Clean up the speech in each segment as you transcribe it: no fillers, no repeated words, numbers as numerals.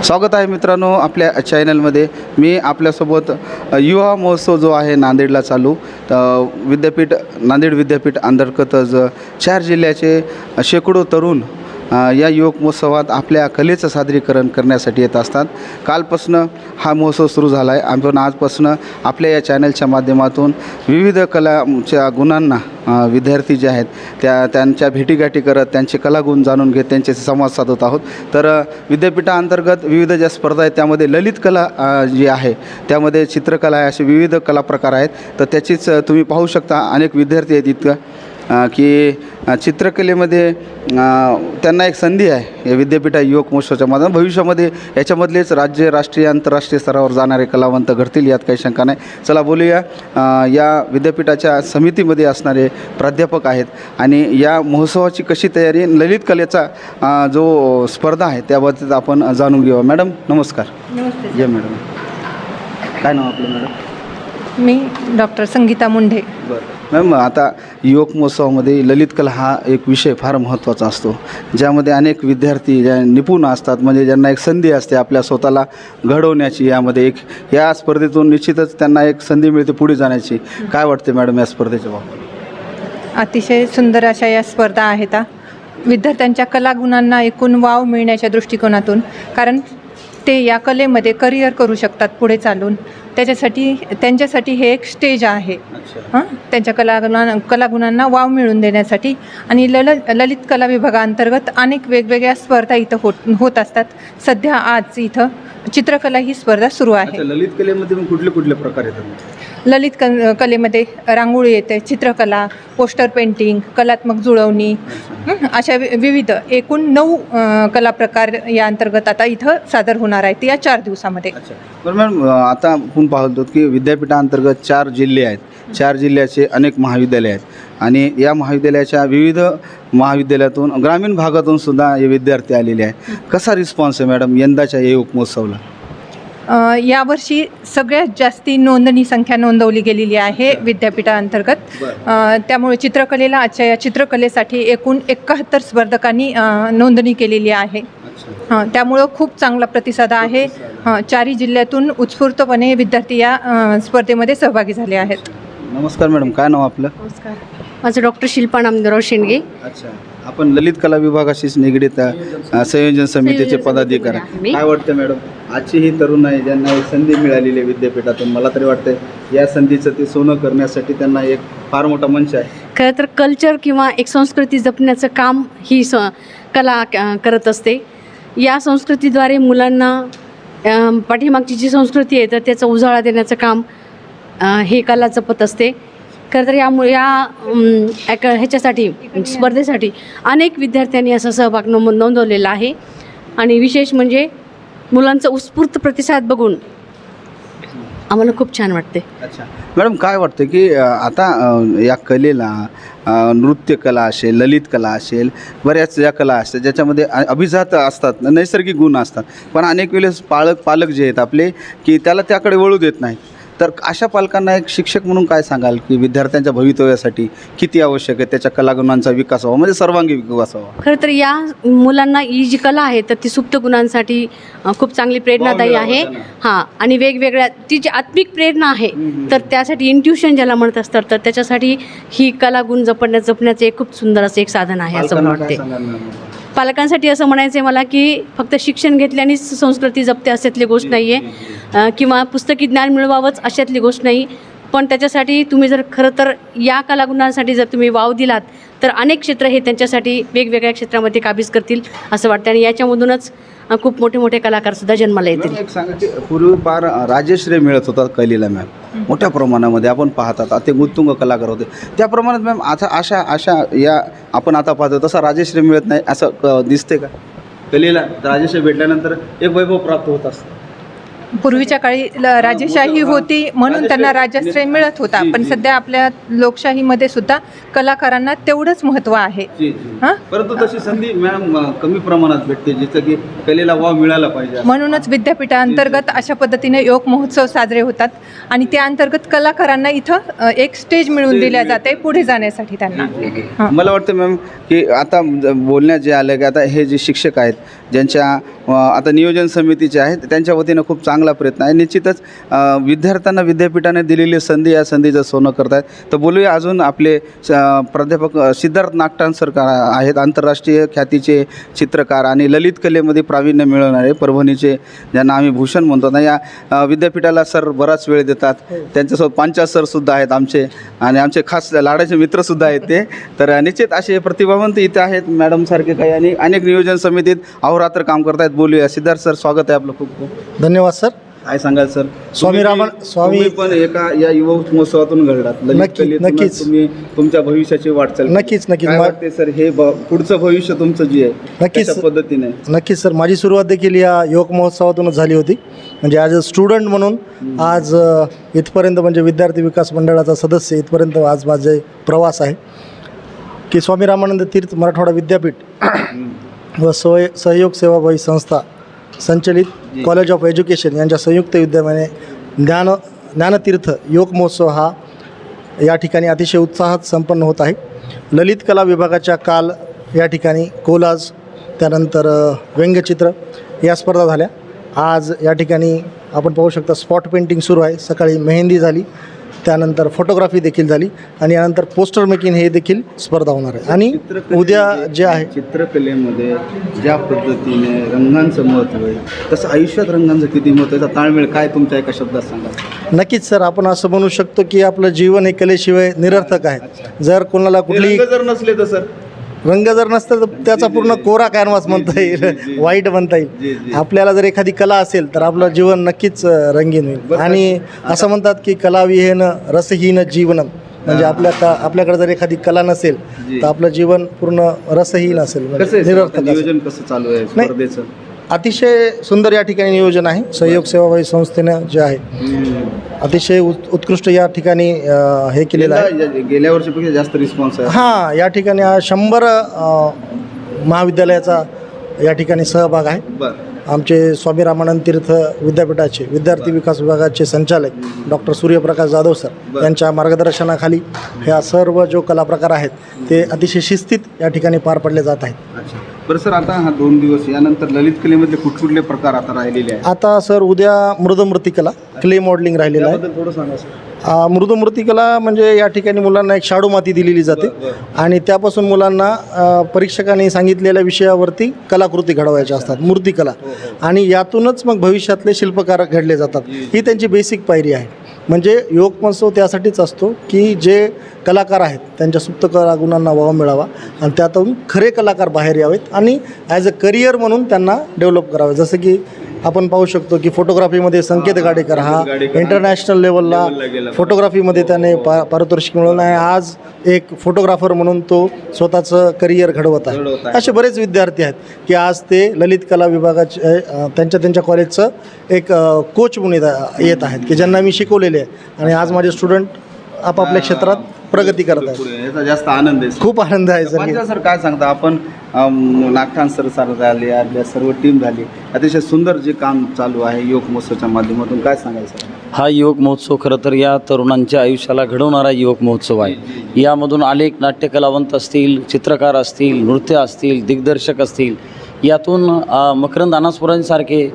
स्वागत आहे मित्रांनो आपल्या चॅनलमध्ये. मी आपल्यासोबत युवा महोत्सव जो आहे नांदेडला चालू नांदेड विद्यापीठ अंतर्गत 4 जिल्ह्याचे शेकडो तरुण या युवक महोत्सवात आपल्या कलेचं सादरीकरण करण्यासाठी येत असतात. कालपासून हा महोत्सव सुरू झाला आहे. आपण आजपासून आपल्या या चॅनलच्या माध्यमातून विविध कलाच्या गुणांना विद्यार्थी जे आहेत त्यांच्या भेटीगाठी करत त्यांचे कलागुण जाणून घेत त्यांच्याशी संवाद साधत आहोत. तर विद्यापीठाअंतर्गत विविध ज्या स्पर्धा आहेत त्यामध्ये ललित कला जी आहे त्यामध्ये चित्रकला आहे, असे विविध कला प्रकार आहेत. तर त्याचीच तुम्ही पाहू शकता अनेक विद्यार्थी आहेत इतकं की चित्रकलेमध्ये त्यांना एक संधी आहे या विद्यापीठ युवक महोत्सवाच्या माध्यमातून. भविष्यामध्ये याच्यामधलेच राज्य, राष्ट्रीय, आंतरराष्ट्रीय स्तरावर जाणारे कलावंत घडतील यात काही शंका नाही. चला बोलूया. या विद्यापीठाच्या समितीमध्ये असणारे प्राध्यापक आहेत आणि या महोत्सवाची कशी तयारी, ललित कलेचा जो स्पर्धा आहे त्याबाबतीत आपण जाणून घेऊ. मॅडम नमस्कार. नमस्ते. जय मॅडम. काय नाव आपलं मॅडम? मी डॉक्टर संगीता मुंढे. बरं मॅम, आता युवक महोत्सवामध्ये ललित कला हा एक विषय फार महत्त्वाचा असतो, ज्यामध्ये अनेक विद्यार्थी ज्या निपुण असतात, म्हणजे ज्यांना एक संधी असते आपल्या स्वतःला घडवण्याची. यामध्ये या स्पर्धेतून निश्चितच त्यांना एक संधी मिळते पुढे जाण्याची. काय वाटते मॅडम या स्पर्धेच्या बाबतीत? अतिशय सुंदर अशा या स्पर्धा आहेत. विद्यार्थ्यांच्या कलागुणांना एकूण वाव मिळण्याच्या दृष्टिकोनातून, कारण ते या कलेमध्ये करिअर करू शकतात पुढे चालून. त्यांच्यासाठी हे एक स्टेज आहे त्यांच्या कलागुणांना वाव मिळवून देण्यासाठी. आणि ललित कला विभागाअंतर्गत अनेक वेगवेगळ्या स्पर्धा इथं होत असतात. सध्या आज इथं चित्रकला ही स्पर्धा सुरू आहे. ललित कलेमध्ये कुठले कुठले प्रकार येतात? ललित कलेमध्ये रांगोळी येते, चित्रकला, पोस्टर पेंटिंग, कलात्मक जुळवणी, अशा विविध एकूण 9 कला प्रकार या अंतर्गत आता इथं सादर होणार आहेत या 4 दिवसामध्ये. बरं मॅम, आता आपण पाहतो की विद्यापीठाअंतर्गत 4 जिल्हे आहेत. 4 जिल्ह्याचे अनेक महाविद्यालय आहेत आणि या महाविद्यालयाच्या विविध महाविद्यालयातून ग्रामीण भागातून सुद्धा हे विद्यार्थी आलेले आहेत. कसा रिस्पॉन्स आहे मॅडम यंदाच्या युवक महोत्सवाला? यावर्षी सगळ्यात जास्ती नोंदणी संख्या नोंदवली गेलेली आहे विद्यापीठाअंतर्गत. त्यामुळे चित्रकलेला आजच्या या चित्रकलेसाठी एकूण 71 स्पर्धकांनी नोंदणी केलेली आहे. त्यामुळं खूप चांगला प्रतिसाद आहे. 4 जिल्ह्यातून उत्स्फूर्तपणे विद्यार्थी या स्पर्धेमध्ये सहभागी झाले आहेत. नमस्कार मॅडम, काय नाव आपलं? नमस्कार, माझं डॉक्टर शिल्पा नामदेवराव शेंडगे. अच्छा, आपण ललित कला विभागाशीच निगडीत संयोजन समितीचे पदाधिकारी. काय वाटतं मॅडम, आजची ही तरुण आहे ज्यांना एक संधी मिळालेली आहे विद्यापीठातून, मला तरी वाटतं या संधीचं ते सोनं करण्यासाठी त्यांना एक फार मोठा मंच आहे. खरं तर कल्चर किंवा एक संस्कृती जपण्याचं काम ही कला करत असते. या संस्कृतीद्वारे मुलांना पाठीमागची जी संस्कृती आहे तर त्याचा उजाळा देण्याचं काम हे कला जपत असते. खरं तर ह्याच्यासाठी स्पर्धेसाठी अनेक विद्यार्थ्यांनी असा सहभाग नोंदवलेला आहे. आणि विशेष म्हणजे मुलांचा उत्स्फूर्त प्रतिसाद बघून आम्हाला खूप छान वाटते. अच्छा मॅडम, काय वाटतं की आता या कलेला नृत्यकला असेल, ललित कला असेल, बऱ्याच या कला असतात ज्याच्यामध्ये अभिजात असतात, नैसर्गिक गुण असतात, पण अनेक वेळेस पालक जे आहेत आपले की त्याला त्याकडे वळू देत नाहीत. तर अशा पालकांना एक शिक्षक म्हणून काय सांगाल की विद्यार्थ्यांच्या भवितव्यासाठी किती आवश्यक आहे त्याच्या कलागुणांचा विकास व्हावा, म्हणजे सर्वांगी विकास व्हावा? खरं तर या मुलांना ही जी कला आहे तर ती सुप्त गुणांसाठी खूप चांगली प्रेरणादायी आहे. आणि वेगवेगळ्या ती जी आत्मिक प्रेरणा आहे तर त्यासाठी इंट्युशन ज्याला म्हणत असतात तर त्याच्यासाठी ही कलागुण जपण्याचं एक खूप सुंदर असं एक साधन आहे असं मला वाटते. पालकांसाठी असं म्हणायचं आहे मला की फक्त शिक्षण घेतल्यानेच संस्कृती जपते अशातली गोष्ट नाही आहे, किंवा पुस्तकी ज्ञान मिळवावंच अशातली गोष्ट नाही. पण त्याच्यासाठी तुम्ही जर खरं तर या कलागुणांसाठी जर तुम्ही वाव दिलात तर अनेक क्षेत्र हे त्यांच्यासाठी वेगवेगळ्या क्षेत्रामध्ये काबीज करतील असं वाटतं. आणि याच्यामधूनच खूप मोठे मोठे कलाकारसुद्धा जन्माला येतील. एक सांगा की पूर्वी फार राजश्री मिळत होता कलेला मॅम, मोठ्या प्रमाणामध्ये आपण पाहतात ते उत्तुंग कलाकार होते. त्या प्रमाणात मॅम आता अशा या आपण आता पाहतो तसा राजश्री मिळत नाही असं दिसते का? कलेला राजश्री भेटल्यानंतर एक वैभव प्राप्त होत असतं. पूर्वीच्या काळी राजेशाही होती म्हणून त्यांना राजश्रय मिळत होता, पण सध्या आपल्या लोकशाहीमध्ये सुद्धा कलाकारांना तेवढंच महत्त्व आहे. परंतु तशी संधी मॅम कमी प्रमाणात भेटते जिथं की कलेला वाव मिळाला पाहिजे. म्हणूनच विद्यापीठाअंतर्गत अशा पद्धतीने योग महोत्सव साजरे होतात आणि त्या अंतर्गत कलाकारांना इथं एक स्टेज मिळवून दिल्या जाते पुढे जाण्यासाठी त्यांना. मला वाटतं मॅम की आता बोलण्यात जे आलं की आता हे जे शिक्षक आहेत ज्यांच्या आता नियोजन समितीचे आहेत त्यांच्या वतीनं खूप चांगला प्रयत्न आहे. निश्चितच विद्यार्थ्यांना विद्यापीठाने दिलेली संधी या संधीचं सोनं करत आहेत. तर बोलूया अजून आपले प्राध्यापक सिद्धार्थ नागटान सर आहेत, आंतरराष्ट्रीय ख्यातीचे चित्रकार आणि ललित कलेमध्ये प्रावीण्य मिळवणारे परभणीचे, ज्यांना आम्ही भूषण म्हणतो ना. या विद्यापीठाला सर बराच वेळ देतात. त्यांच्यासोबत पांचा सरसुद्धा आहेत आमचे, आणि आमचे खास लाडाचे मित्रसुद्धा आहेत ते. तर निश्चित असे प्रतिभावंत इथे आहेत मॅडमसारखे काही, आणि अनेक नियोजन समितीत अहोरात्र काम करत आहेत. बोलूया. सिद्धार्थ सर, स्वागत आहे आपलं खूप खूप. धन्यवाद सर. काय सांगाल सर? स्वामी पण एका या युवा महोत्सवातून घडलात. नक्कीच. तुम्ही तुमच्या भविष्याची वाटचाल नक्कीच काय वाटते सर, हे पुढचं भविष्य तुमचं जे आहे नक्कीच कशा पद्धतीने? नक्कीच सर, माझी सुरुवात देखील या युवक महोत्सवातूनच झाली होती. म्हणजे ॲज अ स्टुडंट म्हणून आज इथपर्यंत, म्हणजे विद्यार्थी विकास मंडळाचा सदस्य इथपर्यंत आज माझे प्रवास आहे. की स्वामी रामानंद तीर्थ मराठवाडा विद्यापीठ व सहयोग सेवाभावी संस्था संचलित कॉलेज ऑफ एज्युकेशन यांच्या संयुक्त विद्यमाने ज्ञानतीर्थ युवक महोत्सव हा या ठिकाणी अतिशय उत्साहात संपन्न होत आहे. ललित कला विभागाच्या काल या ठिकाणी कोलाज, त्यानंतर व्यंगचित्र या स्पर्धा झाल्या. आज या ठिकाणी आपण पाहू शकता स्पॉट पेंटिंग सुरू आहे. सकाळी मेहंदी झाली, त्यानंतर फोटोग्राफी देखील झाली, आणि यानंतर पोस्टर मेकिंग हे देखील स्पर्धा होणार आहे. आणि उद्या जे आहे चित्रकलेमध्ये ज्या पद्धतीने रंगांचं महत्त्व आहे, तसं आयुष्यात रंगांचं किती महत्त्व आहे, ताळमेळ काय तुमच्या एका शब्दात सांगा? नक्कीच सर, आपण असं म्हणू शकतो की आपलं जीवन हे कलेशिवाय निरर्थक आहे. जर कोणाला कुठली रंग जर नसले तर सर, रंग जर नसतं तर त्याचा पूर्ण कोरा कॅनव्हास म्हणता येईल, वाईट म्हणता येईल. आपल्याला जर एखादी कला असेल तर आपलं जीवन नक्कीच रंगीन होईल. आणि असं म्हणतात की कलाविहीन रसहीन जीवनम, म्हणजे आपल्याकडे जर एखादी कला नसेल तर आपलं जीवन पूर्ण रसहीन असेल, निरर्थक असेल. नियोजन कसं चालू आहे स्पर्धेचं? अतिशय सुंदर या ठिकाणी नियोजन आहे. सहयोग सेवाभावी संस्थेनं जे आहे अतिशय उत्कृष्ट या ठिकाणी हे केलेलं आहे. गेल्या वर्षीपेक्षा जास्त रिस्पॉन्स आहे. हां, या ठिकाणी 100 महाविद्यालयाचा या ठिकाणी सहभाग आहे. बरं. आमचे स्वामी रामानंद तीर्थ विद्यापीठाचे विद्यार्थी विकास विभागाचे संचालक डॉक्टर सूर्यप्रकाश जाधव सर यांच्या मार्गदर्शनाखाली ह्या सर्व जो कलाप्रकार आहेत ते अतिशय शिस्तीत या ठिकाणी पार पडले जात आहेत. अच्छा. बरं सर, आता हा 2 दिवस यानंतर ललित कलेमधले कुठले प्रकार आता राहिलेले आहेत? आता सर उद्या मृदमूर्तिकला, क्ले मॉडेलिंग राहिलेलं आहे. त्याबद्दल थोडं सांगा सर. मृदमूर्तिकला म्हणजे या ठिकाणी मुलांना एक शाडू माती दिलेली जाते, आणि त्यापासून मुलांना परीक्षकांनी सांगितलेल्या विषयावरती कलाकृती घडवायच्या असतात, मूर्तिकला, आणि यातूनच मग भविष्यातले शिल्पकार घडले जातात. ही त्यांची बेसिक पायरी आहे. म्हणजे युवक महोत्सव त्यासाठीच असतो की जे कलाकार आहेत त्यांच्या सुप्त कला गुणांना वाव मिळावा, आणि त्यातून खरे कलाकार बाहेर यावेत आणि ॲज अ करिअर म्हणून त्यांना डेव्हलप करावे. जसं की आपण पाहू शकतो की फोटोग्राफीमध्ये संकेत गाडेकर हा इंटरनॅशनल लेवलला फोटोग्राफीमध्ये त्याने पारितोषिक मिळवलं आहे. आज एक फोटोग्राफर म्हणून तो स्वतःचं करिअर घडवत आहे. असे बरेच विद्यार्थी आहेत की आज ते ललित कला विभागाचे त्यांच्या कॉलेजचं एक कोच म्हणून येत आहेत की ज्यांना मी शिकवलेले आहे, आणि आज माझे स्टुडंट आपापल्या क्षेत्रात प्रगती करत आहेत. याचा जास्त आनंद आहे. खूप आनंद आहे सर. पांचा सर, काय सांगता आपण? नागठाण सर झाले, आपल्या सर्व टीम झाली, अतिशय सुंदर जे काम चालू आहे युवक महोत्सवाच्या माध्यमातून, काय सांगायचं? हा युवक महोत्सव खरं तर या तरुणांच्या आयुष्याला घडवणारा युवक महोत्सव आहे. यामधून अनेक नाट्यकलावंत असतील, चित्रकार असतील, नृत्य असतील, दिग्दर्शक असतील, यातून मकरंद अनासपुरांसारखे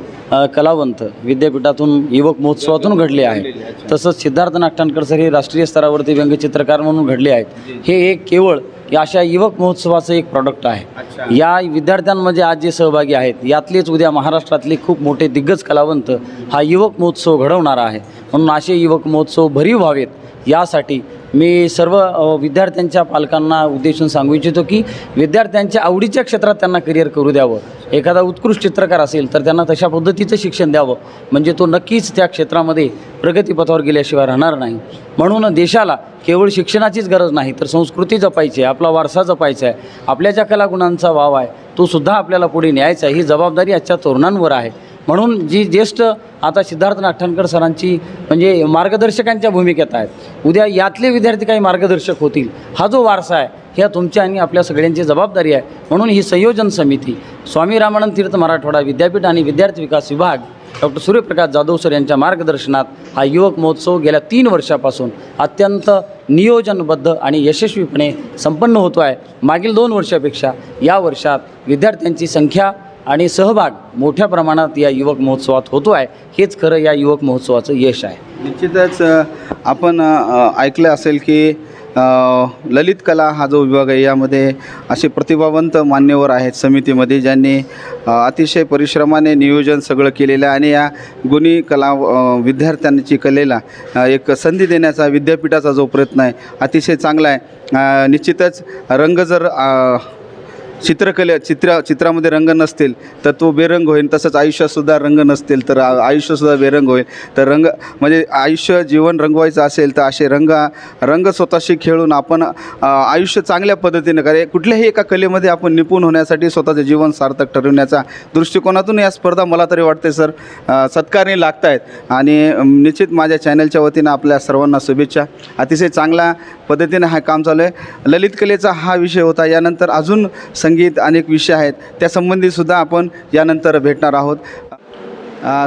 कलावंत विद्यापीठातून युवक महोत्सवातून घडले आहेत. तसंच सिद्धार्थ नागटाणकर सर हे राष्ट्रीय स्तरावरती व्यंगचित्रकार म्हणून घडले आहेत. हे एक केवळ या अशा युवक महोत्सवाचं एक प्रॉडक्ट आहे. या विद्यार्थ्यांमध्ये आज जे सहभागी आहेत यातलेच उद्या महाराष्ट्रातले खूप मोठे दिग्गज कलावंत हा युवक महोत्सव घडवणारा आहे. म्हणून असे युवक महोत्सव भरीव व्हावेत यासाठी मी सर्व विद्यार्थ्यांच्या पालकांना उद्देशून सांगू इच्छितो की विद्यार्थ्यांच्या आवडीच्या क्षेत्रात त्यांना करिअर करू द्यावं. एखादा उत्कृष्ट चित्रकार असेल तर त्यांना तशा पद्धतीचं शिक्षण द्यावं, म्हणजे तो नक्कीच त्या क्षेत्रामध्ये प्रगतीपथावर गेल्याशिवाय राहणार नाही. म्हणून देशाला केवळ शिक्षणाचीच गरज नाही तर संस्कृती जपायची आहे, आपला वारसा जपायचा आहे, आपल्या ज्या कलागुणांचा वाव आहे तो सुद्धा आपल्याला पुढे न्यायचा आहे. ही जबाबदारी आजच्या तरुणांवर आहे. म्हणून जी ज्येष्ठ आता सिद्धार्थ नागठाणकर सरांची म्हणजे मार्गदर्शकांच्या भूमिकेत आहेत, उद्या यातले विद्यार्थी काही मार्गदर्शक होतील. हा जो वारसा आहे ह्या तुमच्या आणि आपल्या सगळ्यांची जबाबदारी आहे. म्हणून ही संयोजन समिती स्वामी रामानंद तीर्थ मराठवाडा विद्यापीठ आणि विद्यार्थी विकास विभाग डॉक्टर सूर्यप्रकाश जाधव सर यांच्या मार्गदर्शनात हा युवक महोत्सव गेल्या 3 वर्षापासून अत्यंत नियोजनबद्ध आणि यशस्वीपणे संपन्न होतो आहे. मागील 2 वर्षापेक्षा या वर्षात विद्यार्थ्यांची संख्या आणि सहभाग मोठ्या प्रमाणात या युवक महोत्सवात होतो आहे. हेच खरं या युवक महोत्सवाचं यश आहे. निश्चितच आपण ऐकलं असेल की ललित कला हा जो विभाग आहे यामध्ये असे प्रतिभावंत मान्यवर आहेत समितीमध्ये, ज्यांनी अतिशय परिश्रमाने नियोजन सगळं केलेलं आहे आणि या गुणी कला विद्यार्थ्यांची कलेला एक संधी देण्याचा विद्यापीठाचा जो प्रयत्न आहे अतिशय चांगला आहे. निश्चितच रंग जर चित्रामध्ये रंग नसतील तर तो बेरंग होईल, तसंच आयुष्यातसुद्धा रंग नसतील तर आयुष्यसुद्धा बेरंग होईल. तर रंग म्हणजे आयुष्य जीवन रंगवायचं असेल तर असे रंग स्वतःशी खेळून आपण आयुष्य चांगल्या पद्धतीनं कुठल्याही एका कलेमध्ये आपण निपुण होण्यासाठी स्वतःचं जीवन सार्थक ठरवण्याचा दृष्टिकोनातून या स्पर्धा मला तरी वाटते सर सत्कारणी लागत आहेत. आणि निश्चित माझ्या चॅनलच्या वतीनं आपल्या सर्वांना शुभेच्छा. अतिशय चांगल्या पद्धतीनं हा काम चालू आहे. ललित कलेचा हा विषय होता. यानंतर अजून संगीत अनेक विषय आहेत त्यासंबंधीसुद्धा आपण यानंतर भेटणार आहोत.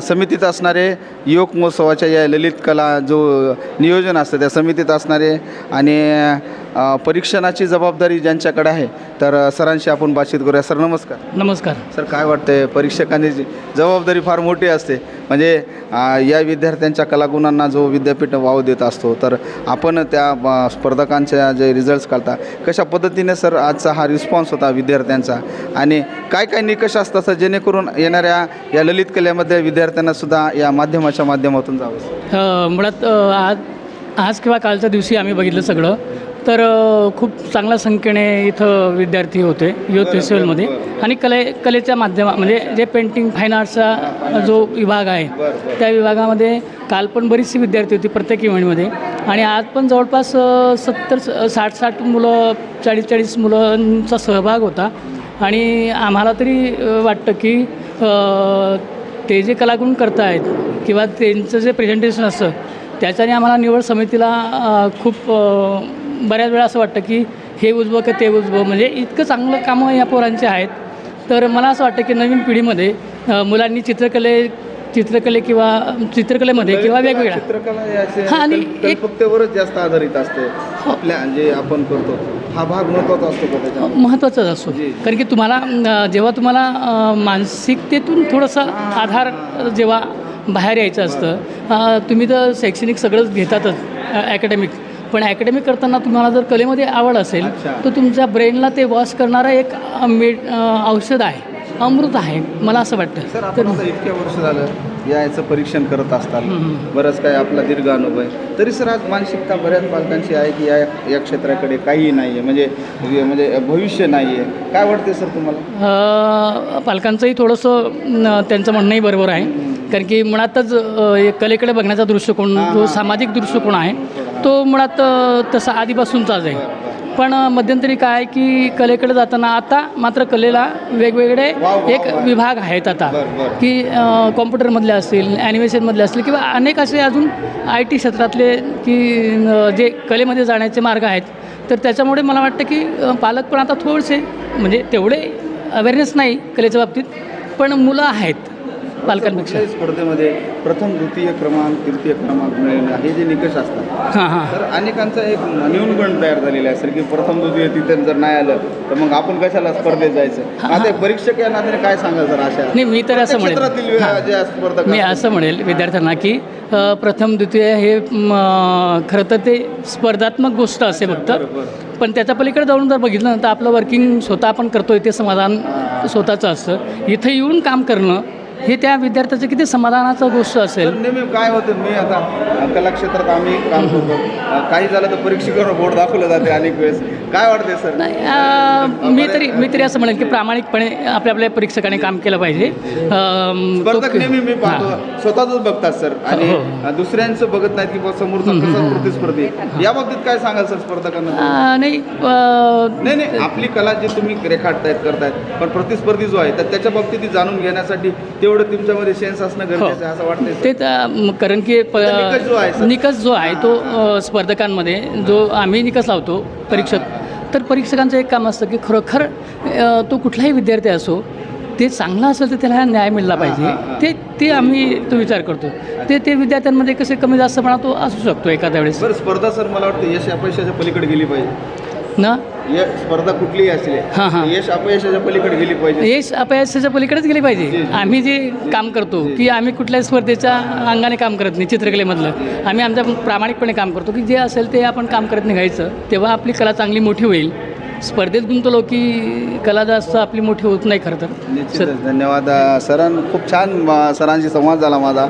समितीत असणारे युवक महोत्सवाच्या या ललित कला जो नियोजन असतं त्या समितीत असणारे आणि परीक्षणाची जबाबदारी ज्यांच्याकडे आहे तर सरांशी आपण बातचीत करूया. सर नमस्कार. नमस्कार. सर काय वाटतं परीक्षकांची जबाबदारी फार मोठी असते, म्हणजे या विद्यार्थ्यांच्या कलागुणांना जो विद्यापीठ वाव देत असतो तर आपण त्या स्पर्धकांच्या जे रिझल्ट्स काढता कशा पद्धतीने सर आजचा हा रिस्पॉन्स होता विद्यार्थ्यांचा आणि काय काय निकष असतात सर जेणेकरून येणाऱ्या या ललित कलेमध्ये विद्यार्थ्यांनासुद्धा या माध्यमाच्या माध्यमातून जावं? मुळात आज किंवा कालच्या दिवशी आम्ही बघितलं सगळं तर खूप चांगल्या संख्येने इथं विद्यार्थी होते युथ फेस्टिवलमध्ये आणि कलेच्या माध्यमा म्हणजे जे पेंटिंग फाईन आर्ट्सचा जो विभाग आहे त्या विभागामध्ये काल पण बरीचशी विद्यार्थी होती प्रत्येक इव्हेंटमध्ये आणि आज पण जवळपास 60 मुलं 40 मुलांचा सहभाग होता. आणि आम्हाला तरी वाटतं की ते जे कलागुण करतायत किंवा त्यांचं जे प्रेझेंटेशन असतं त्याच्याने आम्हाला निवड समितीला खूप बऱ्याच वेळा असं वाटतं की हे उजवं की ते उजवं, म्हणजे इतकं चांगलं कामं या पोरांचे आहेत. तर मला असं वाटतं की नवीन पिढीमध्ये मुलांनी चित्रकलेमध्ये किंवा वेगवेगळ्या चित्रकला आणि कल्पकतेवरच जास्त आधारित असते. आपल्या जे आपण करतो हा भाग महत्त्वाचा असतो का त्याच्यामध्ये? महत्त्वाचाच असतो. कारण की जेव्हा तुम्हाला मानसिकतेतून थोडंसं आधार जेव्हा बाहेर यायचं असतं, तुम्ही तर शैक्षणिक सगळंच घेतातच ॲकॅडमिक, पण ॲकॅडमिक करताना तुम्हाला जर कलेमध्ये आवड असेल तर तुमच्या ब्रेनला ते वॉश करणारं एक औषध आहे, अमृत आहे, मला असं वाटतं. सर आपण आता इतक्या वर्ष झालं याचं परीक्षण करत असतात, बरंच काय आपला दीर्घ अनुभव आहे, तरी सर आज मानसिकता बऱ्याच पालकांची आहे की या क्षेत्राकडे काहीही नाही आहे, म्हणजे भविष्य नाही आहे. काय वाटते सर तुम्हाला? पालकांचंही थोडंसं त्यांचं म्हणणंही बरोबर आहे. कारण की मुळातच कलेकडे बघण्याचा दृष्टिकोन जो सामाजिक दृष्टिकोन आहे तो मुळात तसा आधीपासूनचाच आहे. पण मध्यंतरी काय की कलेकडे जाताना आता मात्र कलेला वेगवेगळे एक विभाग आहेत आता की कॉम्प्युटरमधले असतील, ॲनिमेशनमधले असतील किंवा अनेक असे अजून IT क्षेत्रातले की जे कलेमध्ये जाण्याचे मार्ग आहेत. तर त्याच्यामुळे मला वाटतं की पालक पण आता थोडेसे म्हणजे तेवढे अवेअरनेस नाही कलेच्या बाबतीत, पण मुलं आहेत पालकांपेक्षा. स्पर्धेमध्ये प्रथम द्वितीय क्रमांक तृतीय क्रमांक मिळणं हे जे निकष असतात तर अनेकांचा एक न्यूनगंड तयार झालेला आहे सर की प्रथम द्वितीय तृतीय जर नाही आलं तर मग आपण कशाला स्पर्धेत जायचं. आता परीक्षक या नात्याने काय सांगाल सर अशा नाही? मी तर असं म्हणेल विद्यार्थ्यांना की प्रथम द्वितीय हे खरं तर ते स्पर्धात्मक गोष्ट असेल फक्त, पण त्याच्या पलीकडे जाऊन जर बघितलं तर आपलं वर्किंग स्वतः आपण करतोय ते समाधान स्वतःचं असतं. इथं येऊन काम करणं हे त्या विद्यार्थ्याचं किती समाधानाचं गोष्ट असेल. नेहमी काय होतं, मी आता कला क्षेत्रात आम्ही काम करतो, काही झालं तर परीक्षेवर बोर्ड दाखवलं जाते अनेक वेळेस. काय वाटते सर? नाही, मी तरी असं म्हणेन की प्रामाणिकपणे आपल्या परीक्षकाने काम केलं पाहिजे. स्पर्धक नेहमी मी पाहतो स्वतःच बघतात सर आणि दुसऱ्यांचं बघत नाहीत की समोरचा कसा प्रतिस्पर्धी. या बाबतीत काय सांगाल सर स्पर्धकांना? नाही आपली कला जी तुम्ही रेखाटतायत करतायत पण प्रतिस्पर्धी जो आहे तर त्याच्या बाबतीत जाणून घेण्यासाठी तेवढं तुमच्यामध्ये सेन्स असणं गरजेचं आहे असं वाटतं ते. कारण की निकष जो आहे तो स्पर्धकांमध्ये जो आम्ही निकष लावतो परीक्षक, तर परीक्षकांचं एक काम असतं की खरोखर तो कुठलाही विद्यार्थी असो ते चांगला असेल तर त्याला न्याय मिळाला पाहिजे. ते आम्ही तो विचार करतो. ते विद्यार्थ्यांमध्ये कसे कमी जास्तपणा तो असू शकतो एखाद्या वेळेस. बरं स्पर्धा सर मला वाटतं यश अपयशाच्या पलीकडे गेली पाहिजे. ना स्पर्धा कुठलीही असली हां, हां. यश अपयशाच्या पलीकडे गेली पाहिजे. यश अपयशाच्या पलीकडेच गेली पाहिजे. आम्ही जे काम करतो की आम्ही कुठल्याही स्पर्धेच्या अंगाने काम करत नाही चित्रकलेमधलं. आम्ही आमच्या प्रामाणिकपणे काम करतो की जे असेल ते आपण काम करत निघायचं, तेव्हा आपली कला चांगली मोठी होईल. स्पर्धेत गुंतलो की कला जास्त आपली मोठी होत नाही खरं तर. निश्चितच धन्यवाद खूप छान सरांशी संवाद झाला माझा.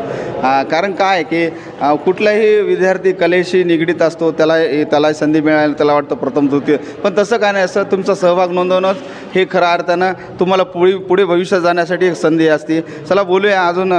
कारण काय आहे की कुठलाही विद्यार्थी कलेशी निगडीत असतो, त्याला संधी मिळाली त्याला वाटतं प्रथम तृतीय, पण तसं काय नाही. असं तुमचा सहभाग नोंदवणंच हे खरं अर्थानं तुम्हाला पुढे भविष्यात जाण्यासाठी एक संधी असते. चला बोलूया अजून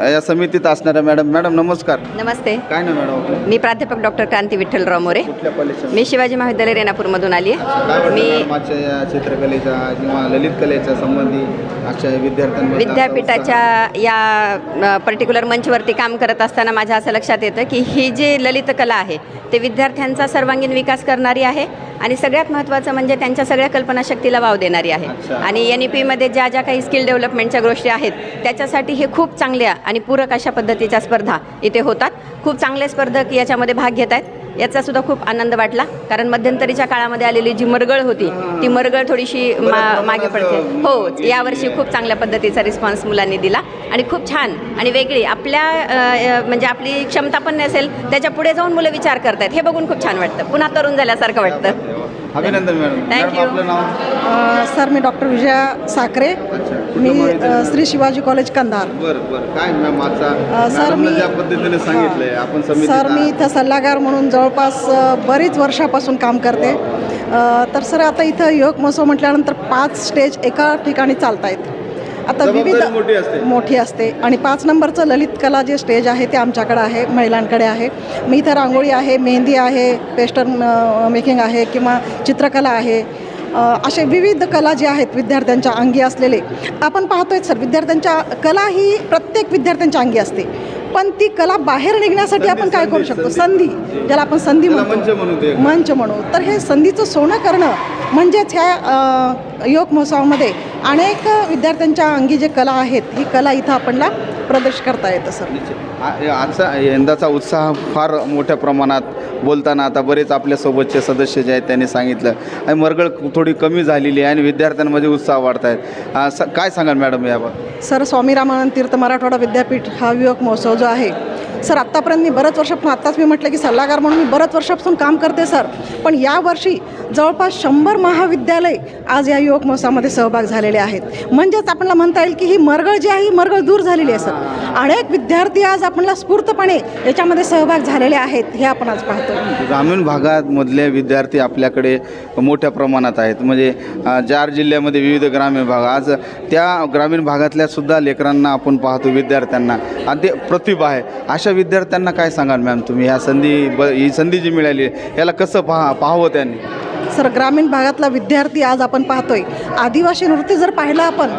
या समितीत असणाऱ्या मॅडम नमस्कार. नमस्ते. काय ना मॅडम? मी प्राध्यापक डॉक्टर क्रांती विठ्ठलराव मोरे. कुठल्या कॉलेजच्या? मी शिवाजी महाविद्यालय रेणापूरमधून आली आहे. मी माझ्या या चित्रकलेचा किंवा ललित कलेच्या संबंधी अशा विद्यार्थ्यांना विद्यापीठाच्या या पर्टिक्युलर मंचवरती काम करत असताना माझ्या असं लक्षात येतं की ही जी ललित कला आहे ते विद्यार्थ्यांचा सर्वांगीण विकास करणारी आहे आणि सगळ्यात महत्त्वाचं म्हणजे त्यांच्या सगळ्या कल्पनाशक्तीला वाव देणारी आहे. आणि NEP-मध्ये ज्या ज्या काही स्किल डेव्हलपमेंटच्या गोष्टी आहेत त्याच्यासाठी हे खूप चांगल्या आणि पूरक अशा पद्धतीच्या स्पर्धा इथे होतात. खूप चांगले स्पर्धक याच्यामध्ये भाग घेत आहेत. याचासुद्धा खूप आनंद वाटला, कारण मध्यंतरीच्या काळामध्ये आलेली जी मरगळ होती ती मरगळ थोडीशी मागे पडते. हो, यावर्षी खूप चांगल्या पद्धतीचा रिस्पॉन्स मुलांनी दिला आणि खूप छान आणि वेगळी आपल्या म्हणजे आपली क्षमता पण नसेल त्याच्या पुढे जाऊन मुलं विचार करतायत हे बघून खूप छान वाटतं. पुन्हा तरुण झाल्यासारखं वाटतं. अभिनंदन मॅडम. Thank you. आपलं नाव? सर मी डॉक्टर विजया साखरे. मी श्री शिवाजी कॉलेज कंधार. बरं काय मॅम आजचा सर, मॅडमनं मी- ज्या पद्धतीने सांगितलंय आपण समितीत सर मी इथं सल्लागार म्हणून जवळपास बरीच वर्षापासून काम करते. तर सर आता इथं योग महोत्सव म्हटल्यानंतर 5 स्टेज एका ठिकाणी चालत आहेत. आता जबाबदारी मोठी असते आणि 5 नंबरचं ललित कला जे स्टेज आहे ते आमच्याकडे आहे, महिलांकडे आहे. मी इथं रांगोळी आहे, मेहंदी आहे, पेस्टर मेकिंग आहे किंवा चित्रकला आहे. असे विविध कला जे आहेत विद्यार्थ्यांच्या अंगी असलेले आपण पाहतोय. सर विद्यार्थ्यांच्या कला ही प्रत्येक विद्यार्थ्यांच्या अंगी असते, पण ती कला बाहेर निघण्यासाठी आपण काय करू शकतो? संधी, ज्याला आपण संधी म्हणतो, मंच म्हणू. तर हे संधीचं सोनं करणं म्हणजेच ह्या योग महोत्सवामध्ये अनेक विद्यार्थ्यांच्या अंगी जे कला आहेत ही कला इथं आपणला प्रदर्शित करता येतं. सर आजचा यंदाचा उत्साह फार मोठ्या प्रमाणात बोलताना आता बरेच आपल्यासोबतचे सदस्य जे आहेत त्यांनी सांगितलं आणि मरगळ थोडी कमी झालेली आहे आणि विद्यार्थ्यांमध्ये उत्साह वाढत आहेत. काय सांगाल मॅडम याबाबत? सर स्वामी रामानंद तीर्थ मराठवाडा विद्यापीठ हा योग महोत्सव जो आहे सर आत्तापर्यंत मी बऱ्याच वर्षापासून, आत्ताच मी म्हटलं की सल्लागार म्हणून मी बऱ्याच वर्षापासून काम करते सर. पण यावर्षी जवळपास 100 महाविद्यालय आज या योग महोत्सवामध्ये सहभाग झालेले आहेत. म्हणजेच आपल्याला म्हणता येईल की ही मरगळ जी आहे ही मरगळ दूर झालेली आहे सर. अनेक विद्यार्थी आज आपल्याला स्फूर्तपणे याच्यामध्ये सहभाग झालेले आहेत हे आपण आज पाहतो. ग्रामीण भागामधले विद्यार्थी आपल्याकडे मोठ्या प्रमाणात आहेत. म्हणजे 4 जिल्ह्यामध्ये विविध ग्रामीण भाग, आज त्या ग्रामीण भागातल्या सुद्धा लेकरांना आपण पाहतो, विद्यार्थ्यांना आणि ते प्रतिभा आहे. अशा विद्यार्थ्यांना काय सांगाल मॅम तुम्ही? ही संधी जी मिळाली याला कसं पाहावं त्यांनी? सर ग्रामीण भागातला विद्यार्थी आज आपण पाहतोय, आदिवासी नृत्य जर पाहिलं आपण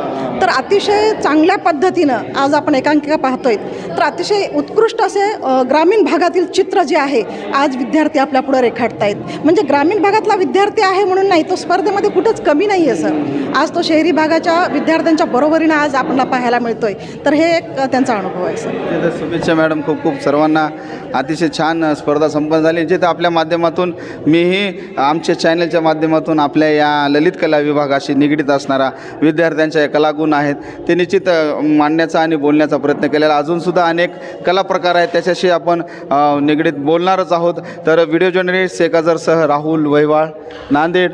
तर अतिशय चांगल्या पद्धतीनं आज आपण एकांकिका पाहतोय. तर अतिशय उत्कृष्ट असे ग्रामीण भागातील चित्र जे आहे आज विद्यार्थी आपल्या पुढं रेखाटतायत. म्हणजे ग्रामीण भागातला विद्यार्थी आहे म्हणून नाही, तो स्पर्धेमध्ये कुठंच कमी नाही आहे सर. आज तो शहरी भागाच्या विद्यार्थ्यांच्या बरोबरीनं आज आपल्याला पाहायला मिळतोय. तर हे एक त्यांचा अनुभव आहे सर. शुभेच्छा मॅडम. खूप खूप सर्वांना अतिशय छान स्पर्धा संपन्न झाली. जिथे आपल्या माध्यमातून मीही आमच्या चॅनलच्या माध्यमातून आपल्या या ललित कला विभागाशी निगडीत असणारा विद्यार्थ्यांच्या या कलागुण आहेत ते निश्चित मांडण्याचा आणि बोलण्याचा प्रयत्न केलेला. अजूनसुद्धा अनेक कला प्रकार आहेत त्याच्याशी आपण निगडीत बोलणारच आहोत. तर व्हिडिओ जर्नलिस्ट शेख अझरसह राहुल वैवाळ, नांदेड.